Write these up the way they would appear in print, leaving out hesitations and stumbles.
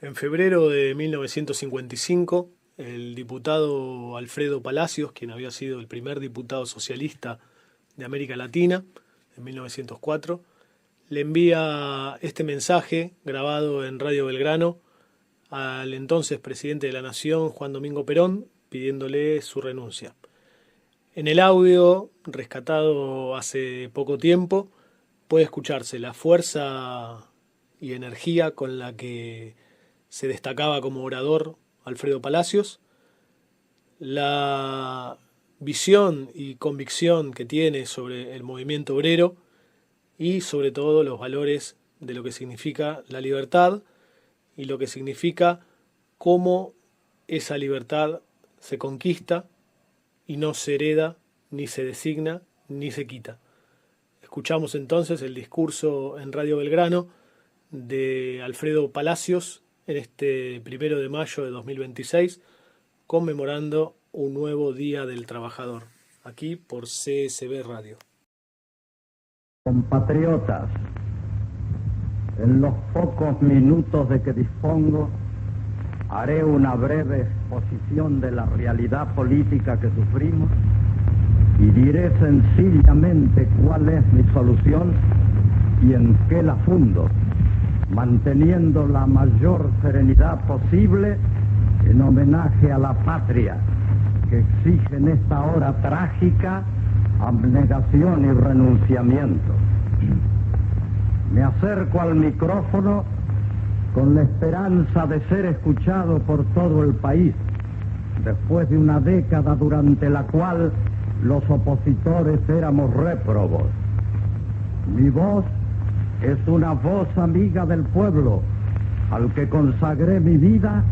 En febrero de 1955, el diputado Alfredo Palacios, quien había sido el primer diputado socialista de América Latina, en 1904, le envía este mensaje grabado en Radio Belgrano al entonces presidente de la Nación, Juan Domingo Perón, pidiéndole su renuncia. En el audio, rescatado hace poco tiempo, puede escucharse la fuerza y energía con la que se destacaba como orador Alfredo Palacios, la visión y convicción que tiene sobre el movimiento obrero y sobre todo los valores de lo que significa la libertad y lo que significa cómo esa libertad se conquista y no se hereda, ni se designa, ni se quita. Escuchamos entonces el discurso en Radio Belgrano de Alfredo Palacios en este 1 de mayo de 2026, conmemorando un nuevo Día del Trabajador, aquí por CSB Radio. Compatriotas, en los pocos minutos de que dispongo, haré una breve exposición de la realidad política que sufrimos y diré sencillamente cuál es mi solución y en qué la fundo, manteniendo la mayor serenidad posible en homenaje a la patria que exige en esta hora trágica abnegación y renunciamiento. Me acerco al micrófono con la esperanza de ser escuchado por todo el país, después de una década durante la cual los opositores éramos réprobos. Mi voz es una voz amiga del pueblo, al que consagré mi vida,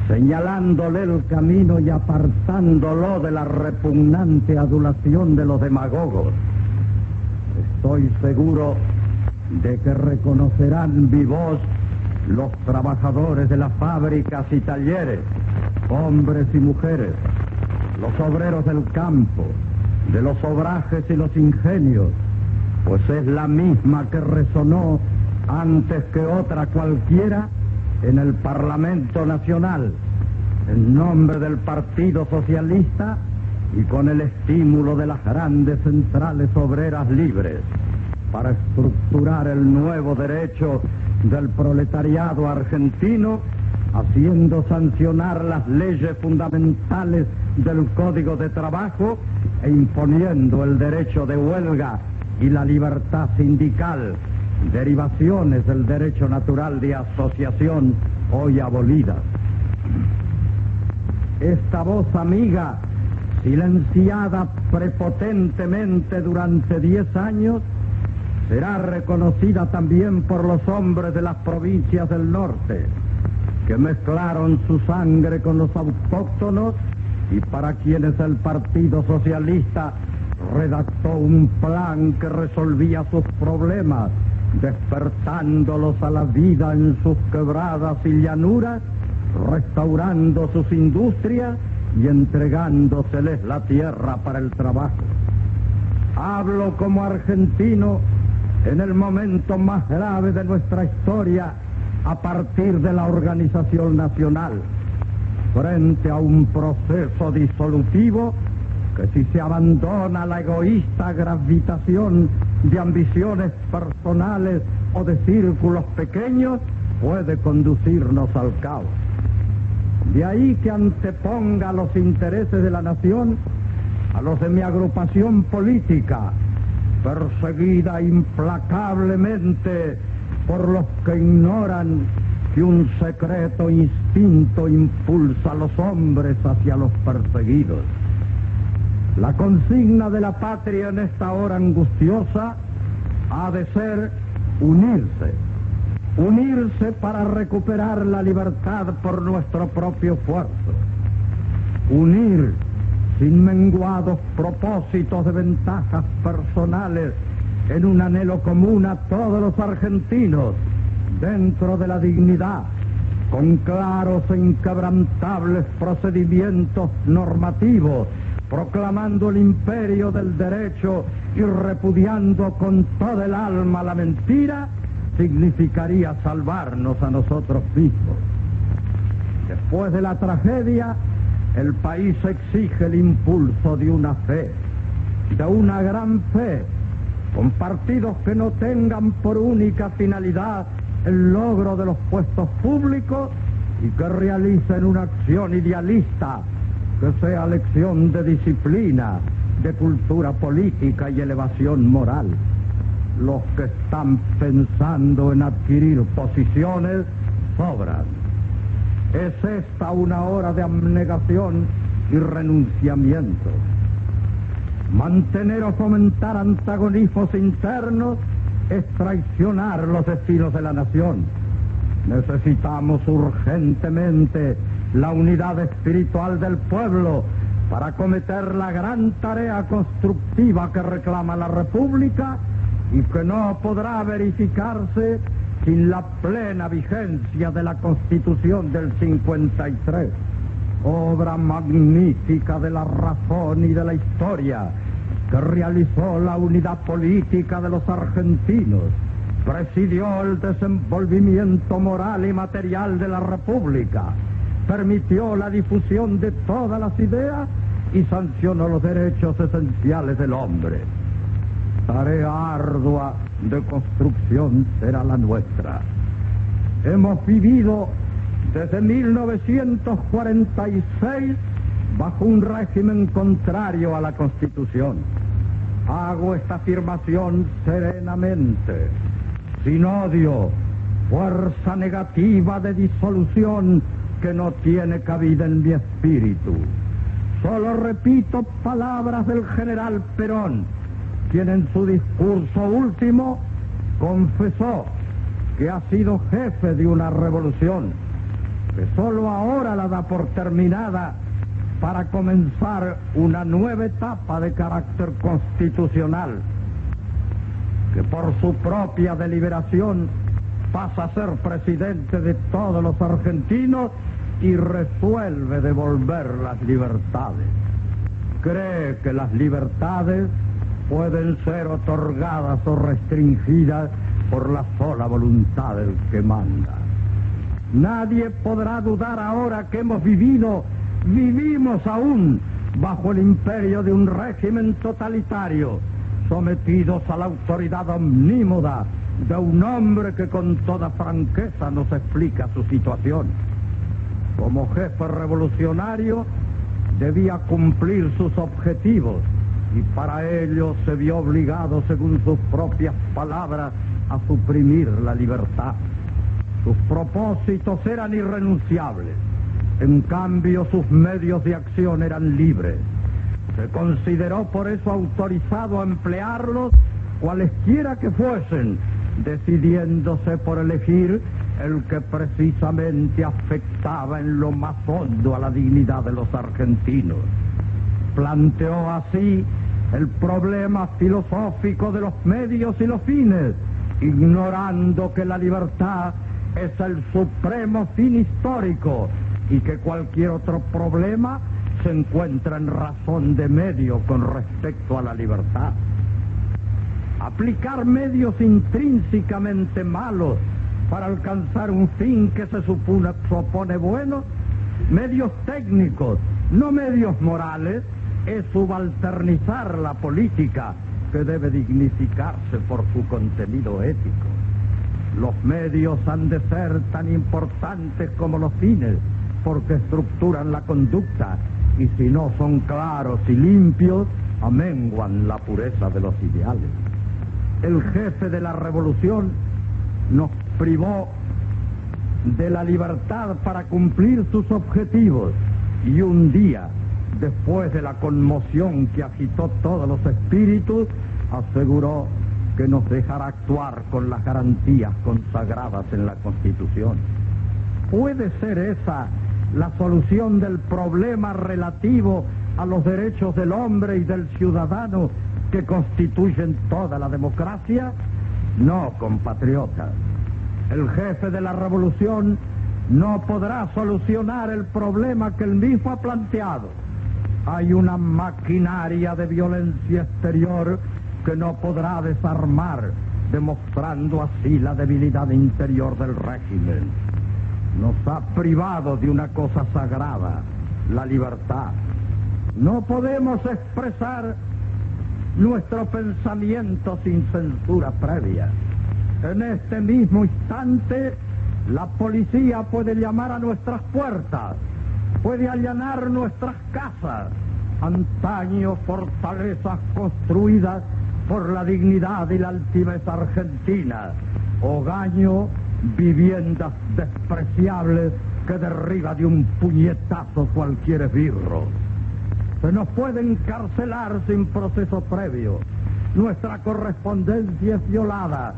señalándole el camino y apartándolo de la repugnante adulación de los demagogos. Estoy seguro de que reconocerán mi voz los trabajadores de las fábricas y talleres, hombres y mujeres, los obreros del campo, de los obrajes y los ingenios, pues es la misma que resonó antes que otra cualquiera en el Parlamento Nacional, en nombre del Partido Socialista y con el estímulo de las grandes centrales obreras libres, para estructurar el nuevo derecho del proletariado argentino, haciendo sancionar las leyes fundamentales del Código de Trabajo e imponiendo el derecho de huelga y la libertad sindical, derivaciones del derecho natural de asociación hoy abolidas. Esta voz amiga, silenciada prepotentemente durante 10 años, será reconocida también por los hombres de las provincias del norte, que mezclaron su sangre con los autóctonos y para quienes el Partido Socialista redactó un plan que resolvía sus problemas, despertándolos a la vida en sus quebradas y llanuras, restaurando sus industrias y entregándoseles la tierra para el trabajo. Hablo como argentino en el momento más grave de nuestra historia a partir de la organización nacional, frente a un proceso disolutivo que, si se abandona la egoísta gravitación de ambiciones personales o de círculos pequeños, puede conducirnos al caos. De ahí que anteponga los intereses de la nación a los de mi agrupación política, perseguida implacablemente por los que ignoran que un secreto instinto impulsa a los hombres hacia los perseguidos. La consigna de la patria en esta hora angustiosa ha de ser unirse. Unirse para recuperar la libertad por nuestro propio esfuerzo. Unir sin menguados propósitos de ventajas personales en un anhelo común a todos los argentinos, dentro de la dignidad, con claros e inquebrantables procedimientos normativos, proclamando el imperio del derecho y repudiando con toda el alma la mentira, significaría salvarnos a nosotros mismos. Después de la tragedia, el país exige el impulso de una fe, de una gran fe, con partidos que no tengan por única finalidad el logro de los puestos públicos y que realicen una acción idealista que sea lección de disciplina, de cultura política y elevación moral. Los que están pensando en adquirir posiciones sobran. Es esta una hora de abnegación y renunciamiento. Mantener o fomentar antagonismos internos es traicionar los destinos de la nación. Necesitamos urgentemente la unidad espiritual del pueblo para acometer la gran tarea constructiva que reclama la República y que no podrá verificarse sin la plena vigencia de la Constitución del 53, obra magnífica de la razón y de la historia, que realizó la unidad política de los argentinos, presidió el desenvolvimiento moral y material de la República, permitió la difusión de todas las ideas y sancionó los derechos esenciales del hombre. Tarea ardua de construcción será la nuestra. Hemos vivido desde 1946 bajo un régimen contrario a la Constitución. Hago esta afirmación serenamente, sin odio, fuerza negativa de disolución que no tiene cabida en mi espíritu. Solo repito palabras del general Perón, quien en su discurso último confesó que ha sido jefe de una revolución, que solo ahora la da por terminada para comenzar una nueva etapa de carácter constitucional, que por su propia deliberación pasa a ser presidente de todos los argentinos y resuelve devolver las libertades. Cree que las libertades pueden ser otorgadas o restringidas por la sola voluntad del que manda. Nadie podrá dudar ahora que vivimos aún bajo el imperio de un régimen totalitario, sometidos a la autoridad omnímoda de un hombre que con toda franqueza nos explica su situación. Como jefe revolucionario, debía cumplir sus objetivos y para ello se vio obligado, según sus propias palabras, a suprimir la libertad. Sus propósitos eran irrenunciables, en cambio sus medios de acción eran libres. Se consideró por eso autorizado a emplearlos cualesquiera que fuesen, decidiéndose por elegir el que precisamente afectaba en lo más hondo a la dignidad de los argentinos. Planteó así el problema filosófico de los medios y los fines, ignorando que la libertad es el supremo fin histórico y que cualquier otro problema se encuentra en razón de medio con respecto a la libertad. Aplicar medios intrínsecamente malos para alcanzar un fin que se supone bueno, medios técnicos, no medios morales, es subalternizar la política, que debe dignificarse por su contenido ético. Los medios han de ser tan importantes como los fines, porque estructuran la conducta, y si no son claros y limpios, amenguan la pureza de los ideales. El jefe de la revolución nos privó de la libertad para cumplir sus objetivos, y un día, después de la conmoción que agitó todos los espíritus, aseguró que nos dejará actuar con las garantías consagradas en la Constitución. ¿Puede ser esa la solución del problema relativo a los derechos del hombre y del ciudadano que constituyen toda la democracia? No, compatriotas. El jefe de la revolución no podrá solucionar el problema que él mismo ha planteado. Hay una maquinaria de violencia exterior que no podrá desarmar, demostrando así la debilidad interior del régimen. nos ha privado de una cosa sagrada, la libertad. No podemos expresar nuestro pensamiento sin censura previa. En este mismo instante, la policía puede llamar a nuestras puertas, puede allanar nuestras casas, antaño fortalezas construidas por la dignidad y la altivez argentina, hogaño, viviendas despreciables que derriba de un puñetazo cualquier esbirro. Se nos puede encarcelar sin proceso previo. Nuestra correspondencia es violada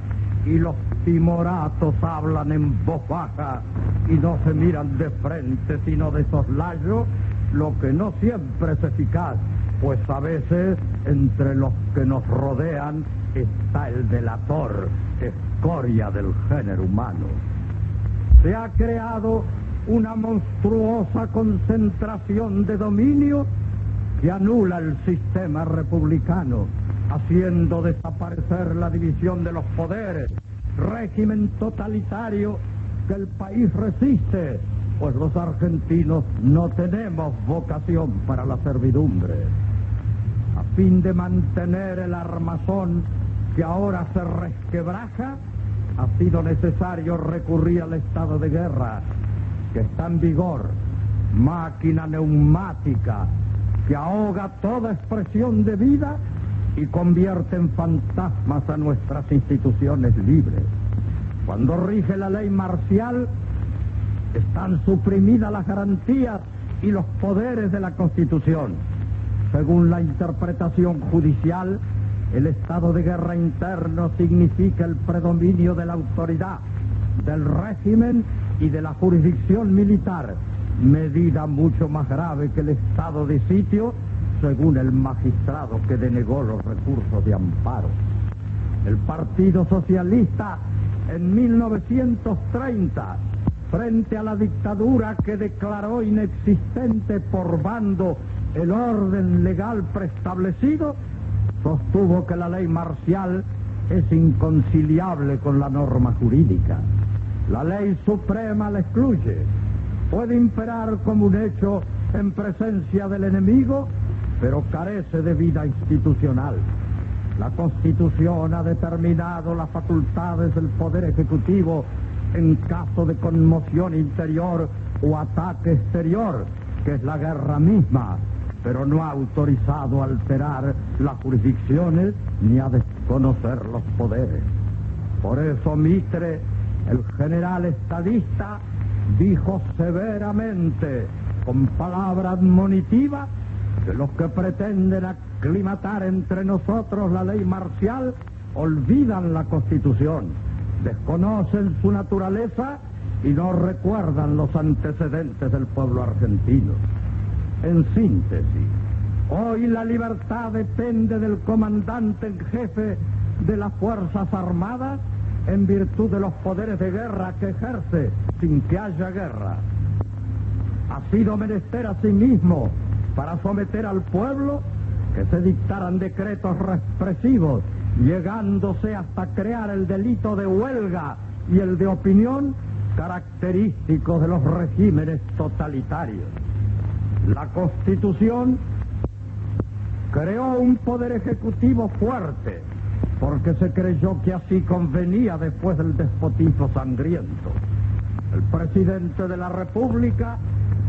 y los timoratos hablan en voz baja y no se miran de frente sino de soslayo, lo que no siempre es eficaz, pues a veces entre los que nos rodean está el delator, escoria del género humano. Se ha creado una monstruosa concentración de dominio que anula el sistema republicano, haciendo desaparecer la división de los poderes, régimen totalitario que el país resiste, pues los argentinos no tenemos vocación para la servidumbre. A fin de mantener el armazón que ahora se resquebraja, ha sido necesario recurrir al estado de guerra, que está en vigor, máquina neumática, que ahoga toda expresión de vida y convierte en fantasmas a nuestras instituciones libres. Cuando rige la ley marcial, están suprimidas las garantías y los poderes de la Constitución. Según la interpretación judicial, el estado de guerra interno significa el predominio de la autoridad, del régimen y de la jurisdicción militar, medida mucho más grave que el estado de sitio, según el magistrado que denegó los recursos de amparo. El Partido Socialista en 1930, frente a la dictadura que declaró inexistente por bando el orden legal preestablecido, sostuvo que la ley marcial es inconciliable con la norma jurídica. La ley suprema la excluye. Puede imperar como un hecho en presencia del enemigo, pero carece de vida institucional. La Constitución ha determinado las facultades del Poder Ejecutivo en caso de conmoción interior o ataque exterior, que es la guerra misma, pero no ha autorizado a alterar las jurisdicciones ni a desconocer los poderes. Por eso Mitre, el general estadista, dijo severamente, con palabra admonitiva, que los que pretenden aclimatar entre nosotros la ley marcial olvidan la Constitución, desconocen su naturaleza y no recuerdan los antecedentes del pueblo argentino. En síntesis, hoy la libertad depende del comandante en jefe de las Fuerzas Armadas en virtud de los poderes de guerra que ejerce sin que haya guerra. Ha sido menester asimismo para someter al pueblo que se dictaran decretos represivos, llegándose hasta crear el delito de huelga y el de opinión, característicos de los regímenes totalitarios. La Constitución creó un poder ejecutivo fuerte, porque se creyó que así convenía después del despotismo sangriento. El presidente de la República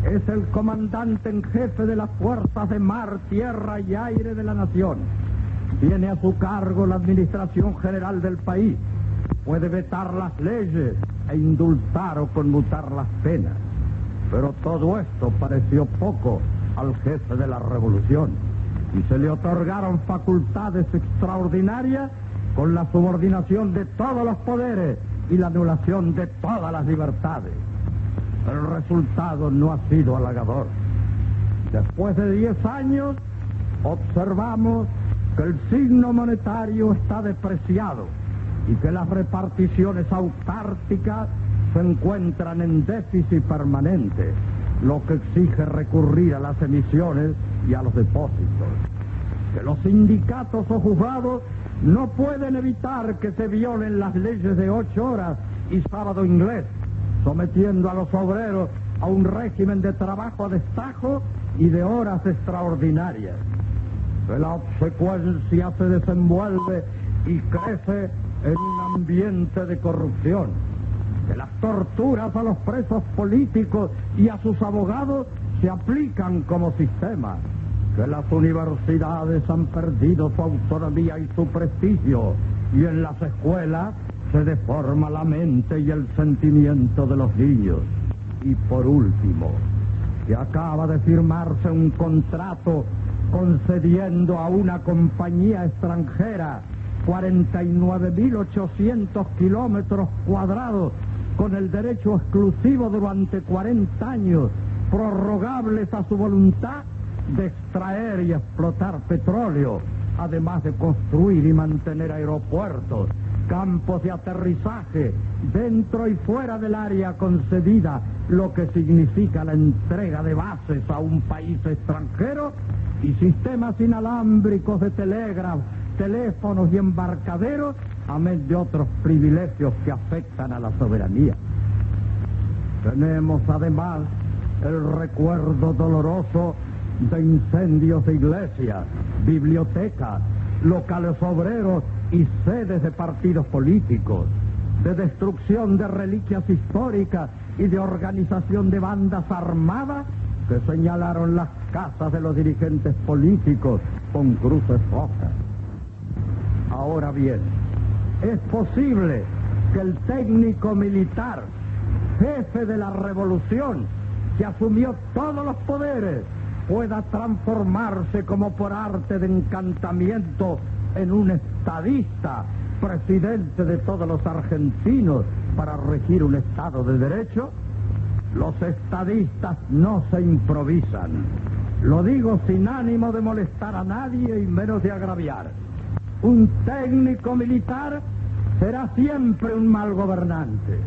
es el comandante en jefe de las fuerzas de mar, tierra y aire de la nación. Tiene a su cargo la administración general del país. Puede vetar las leyes e indultar o conmutar las penas. Pero todo esto pareció poco al jefe de la revolución y se le otorgaron facultades extraordinarias con la subordinación de todos los poderes y la anulación de todas las libertades. El resultado no ha sido halagador. Después de 10 años, observamos que el signo monetario está depreciado y que las reparticiones autárquicas se encuentran en déficit permanente, lo que exige recurrir a las emisiones y a los depósitos. Que los sindicatos o juzgados no pueden evitar que se violen las leyes de 8 horas y sábado inglés, sometiendo a los obreros a un régimen de trabajo a destajo y de horas extraordinarias. Que la obsecuencia se desenvuelve y crece en un ambiente de corrupción. Que las torturas a los presos políticos y a sus abogados se aplican como sistema. Que las universidades han perdido su autonomía y su prestigio, y en las escuelas se deforma la mente y el sentimiento de los niños. Y por último, que acaba de firmarse un contrato concediendo a una compañía extranjera 49.800 kilómetros cuadrados con el derecho exclusivo durante 40 años, prorrogables a su voluntad, de extraer y explotar petróleo, además de construir y mantener aeropuertos, campos de aterrizaje, dentro y fuera del área concedida, lo que significa la entrega de bases a un país extranjero, y sistemas inalámbricos de teléfonos y embarcaderos, amén de otros privilegios que afectan a la soberanía. Tenemos además el recuerdo doloroso de incendios de iglesias, bibliotecas, locales obreros y sedes de partidos políticos, de destrucción de reliquias históricas y de organización de bandas armadas que señalaron las casas de los dirigentes políticos con cruces rojas. Ahora bien, es posible que el técnico militar, jefe de la revolución, que asumió todos los poderes, pueda transformarse como por arte de encantamiento en un estadista, presidente de todos los argentinos, para regir un Estado de Derecho. Los estadistas no se improvisan. Lo digo sin ánimo de molestar a nadie y menos de agraviar. Un técnico militar será siempre un mal gobernante.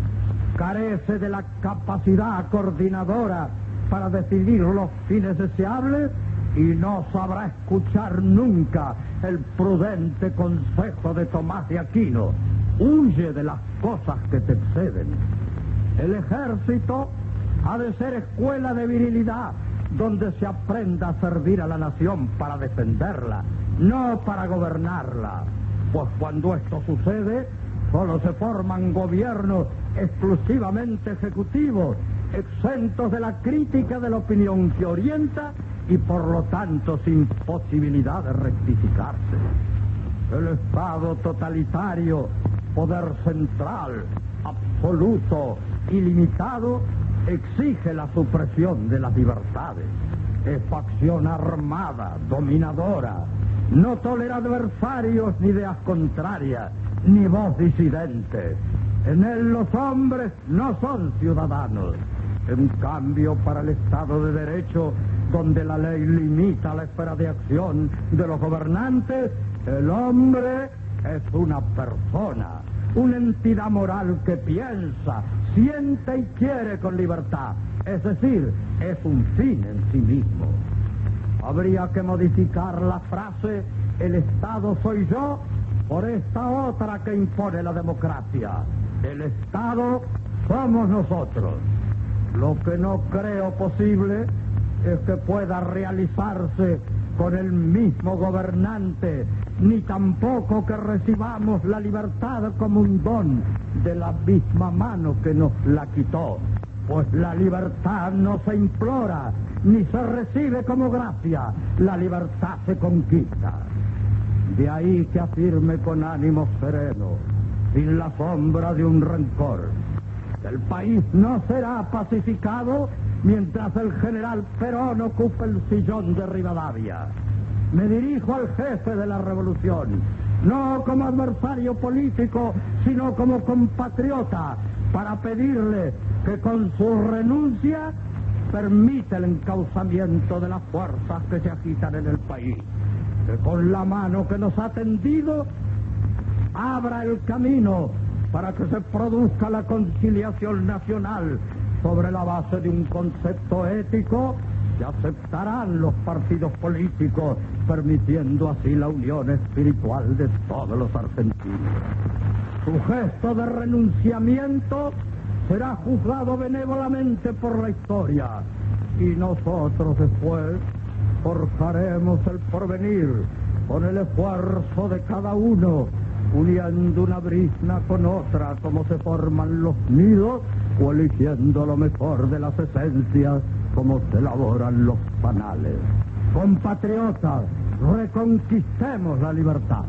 Carece de la capacidad coordinadora para decidir los fines deseables y no sabrá escuchar nunca el prudente consejo de Tomás de Aquino. Huye de las cosas que te exceden. El ejército ha de ser escuela de virilidad, donde se aprenda a servir a la nación para defenderla, no para gobernarla. Pues cuando esto sucede, solo se forman gobiernos exclusivamente ejecutivos, exentos de la crítica de la opinión que orienta y por lo tanto sin posibilidad de rectificarse. El Estado totalitario, poder central, absoluto, ilimitado, exige la supresión de las libertades. Es facción armada, dominadora, no tolera adversarios ni ideas contrarias, ni voz disidente. En él los hombres no son ciudadanos. En cambio, para el Estado de Derecho, donde la ley limita la esfera de acción de los gobernantes, el hombre es una persona, una entidad moral que piensa, siente y quiere con libertad. Es decir, es un fin en sí mismo. Habría que modificar la frase "el Estado soy yo" por esta otra que impone la democracia: el Estado somos nosotros. Lo que no creo posible es que pueda realizarse con el mismo gobernante, ni tampoco que recibamos la libertad como un don de la misma mano que nos la quitó. Pues la libertad no se implora, ni se recibe como gracia, la libertad se conquista. De ahí que afirme con ánimo sereno, sin la sombra de un rencor: el país no será pacificado mientras el general Perón ocupe el sillón de Rivadavia. Me dirijo al jefe de la revolución, no como adversario político, sino como compatriota, para pedirle que con su renuncia permita el encauzamiento de las fuerzas que se agitan en el país, que con la mano que nos ha tendido abra el camino para que se produzca la conciliación nacional sobre la base de un concepto ético que aceptarán los partidos políticos, permitiendo así la unión espiritual de todos los argentinos. Su gesto de renunciamiento será juzgado benévolamente por la historia, y nosotros después forjaremos el porvenir con el esfuerzo de cada uno, uniendo una brizna con otra como se forman los nidos, o eligiendo lo mejor de las esencias como se elaboran los panales. Compatriotas, reconquistemos la libertad.